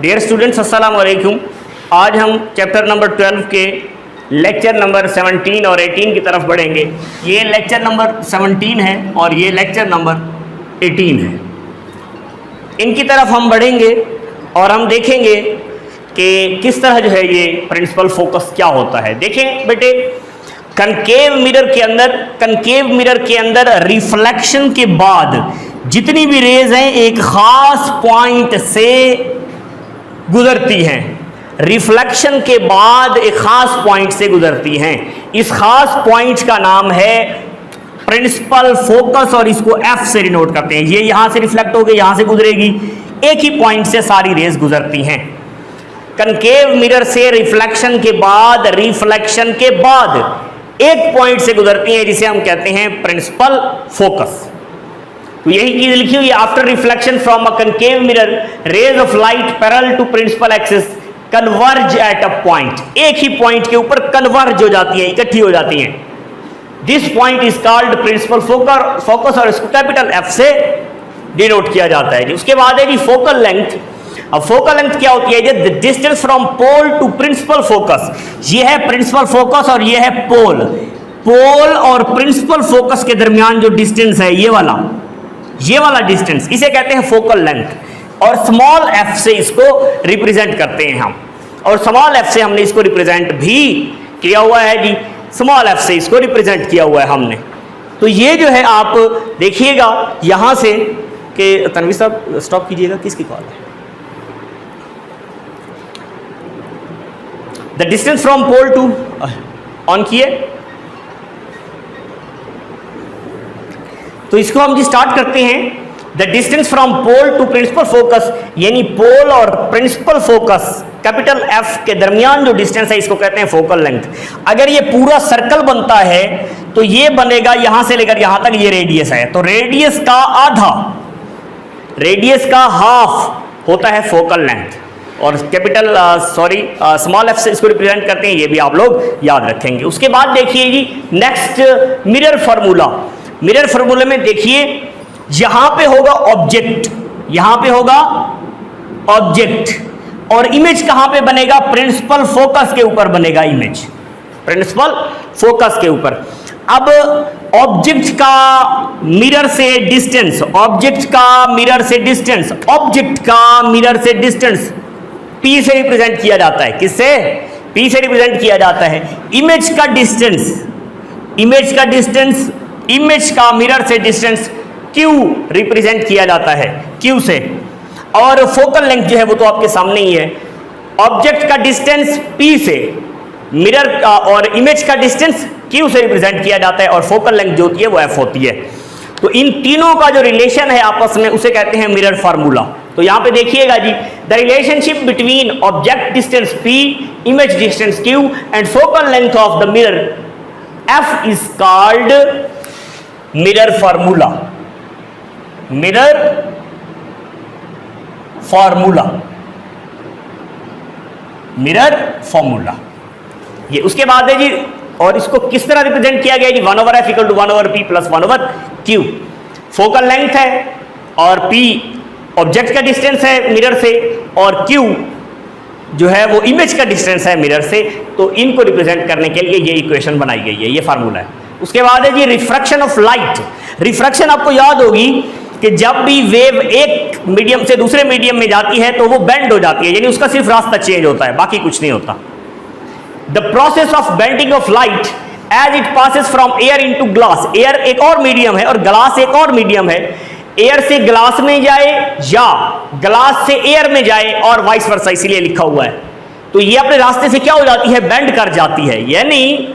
Dear students अस्सलाम वालेकुम। आज हम चैप्टर नंबर 12 के लेक्चर नंबर 17 और 18 की तरफ बढ़ेंगे। ये लेक्चर नंबर 17 है और ये लेक्चर नंबर 18 है। इनकी तरफ हम बढ़ेंगे और हम देखेंगे कि किस तरह जो है ये प्रिंसिपल फोकस क्या होता है। देखें बेटे, कनकेव मिरर के अंदर रिफ्लेक्शन के बाद जितनी भी रेज हैं एक खास पॉइंट से गुजरती हैं। रिफ्लेक्शन के बाद एक खास पॉइंट से गुजरती हैं। इस खास पॉइंट का नाम है प्रिंसिपल फोकस और इसको एफ से डिनोट करते हैं। ये यहां से रिफ्लेक्ट होकर यहां से गुजरेगी, एक ही पॉइंट से सारी रेज गुजरती हैं। कनकेव मिरर से रिफ्लेक्शन के बाद एक पॉइंट से गुजरती हैं जिसे हम कहते हैं प्रिंसिपल फोकस। तो यही चीज लिखी हुई है, after reflection from a concave mirror rays of light parallel to principal axis converge at a point. एक ही पॉइंट के ऊपर कन्वर्ज हो जाती है, इकट्ठी हो जाती हैं। This point is called principal focus और इसको कैपिटल एफ से डिनोट किया जाता है। उसके बाद है जी फोकल लेंथ। अब फोकल लेंथ क्या होती है? The distance from pole to principal focus. ये है प्रिंसिपल फोकस और ये है पोल और प्रिंसिपल फोकस के दरमियान जो डिस्टेंस है ये वाला डिस्टेंस, इसे कहते हैं फोकल लेंथ। और स्मॉल एफ से इसको रिप्रेजेंट करते हैं हम, और स्मॉल एफ से हमने इसको रिप्रेजेंट भी किया हुआ है जी। स्मॉल एफ से इसको रिप्रेजेंट किया हुआ है हमने। तो ये जो है आप देखिएगा यहां से कि तनवीर साहब स्टॉप कीजिएगा, किसकी कॉल है? The distance from pole to on किए। तो इसको हम जी स्टार्ट करते हैं। The distance from pole to principal focus, यानी पोल और प्रिंसिपल फोकस कैपिटल एफ के दरमियान जो डिस्टेंस है इसको कहते हैं फोकल लेंथ। अगर ये पूरा सर्कल बनता है तो ये बनेगा यहां से लेकर यहां तक, ये रेडियस है। तो रेडियस का आधा, रेडियस का हाफ होता है फोकल लेंथ। और कैपिटल स्मॉल एफ से इसको रिप्रेजेंट करते हैं, ये भी आप लोग याद रखेंगे। उसके बाद देखिए जी नेक्स्ट मिरर फार्मूला। मिरर फार्मूले में देखिए यहां पे होगा ऑब्जेक्ट, यहां पे होगा ऑब्जेक्ट, और इमेज कहां पे बनेगा? प्रिंसिपल फोकस के ऊपर बनेगा इमेज, प्रिंसिपल फोकस के ऊपर। अब ऑब्जेक्ट का मिरर से डिस्टेंस, ऑब्जेक्ट का मिरर से डिस्टेंस P से रिप्रेजेंट किया जाता है। किससे? P से रिप्रेजेंट किया जाता है। इमेज का मिरर से डिस्टेंस Q रिप्रेजेंट किया जाता है, Q से। और फोकल लेंथ जो है वो तो आपके सामने ही है। ऑब्जेक्ट का डिस्टेंस P से, मिरर का और इमेज का डिस्टेंस Q से रिप्रेजेंट किया जाता है, और फोकल लेंथ जो होती है वो F होती है। तो इन तीनों का जो रिलेशन है आपस में उसे कहते हैं मिरर फार्मूला। तो यहां पे देखिएगा जी, the relationship between object distance P, image distance Q and focal length of the mirror F is called mirror formula. Mirror formula ये उसके बाद है जी। और इसको किस तरह रिप्रेजेंट किया गया जी? 1/f equal to 1/p plus 1/q। Focal length है और p ऑब्जेक्ट का डिस्टेंस है मिरर से, और q जो है वो इमेज का डिस्टेंस है मिरर से। तो इनको रिप्रेजेंट करने के लिए ये इक्वेशन बनाई गई है, ये फार्मूला है। उसके बाद है जी रिफ्रैक्शन ऑफ लाइट। रिफ्रैक्शन आपको याद होगी कि जब भी वेव एक मीडियम से दूसरे मीडियम में जाती है तो वो बेंड हो जाती है, यानी उसका सिर्फ रास्ता चेंज होता है, बाकी कुछ नहीं होता। The process of bending of light as it passes from air into glass. Air एक और मीडियम है और ग्लास एक और मीडियम है। एयर से ग्लास में जाए या ग्लास से एयर में जाए और वाइस वर्सा, इसीलिए लिखा हुआ है। तो ये अपने रास्ते से क्या हो जाती है? बेंड कर जाती है। यानी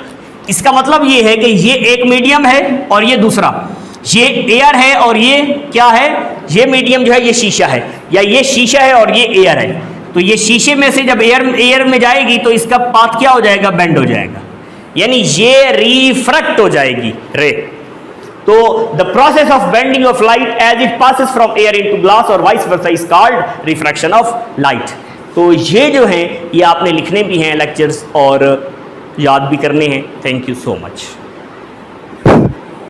इसका मतलब ये है कि ये एक मीडियम है और ये दूसरा, ये एयर है और ये क्या है? ये मीडियम जो है ये शीशा है, या ये शीशा है और ये एयर है। तो ये शीशे में से जब एयर में जाएगी तो इसका पाथ क्या हो जाएगा? बेंड हो जाएगा, यानी ये रिफ्रैक्ट हो जाएगी रे। तो the process of bending of light as it passes from air into glass और vice versa is called refraction of light. तो ये जो है ये आपने लिखने भी हैं लेक्चर्स और याद भी करने हैं। Thank you so much.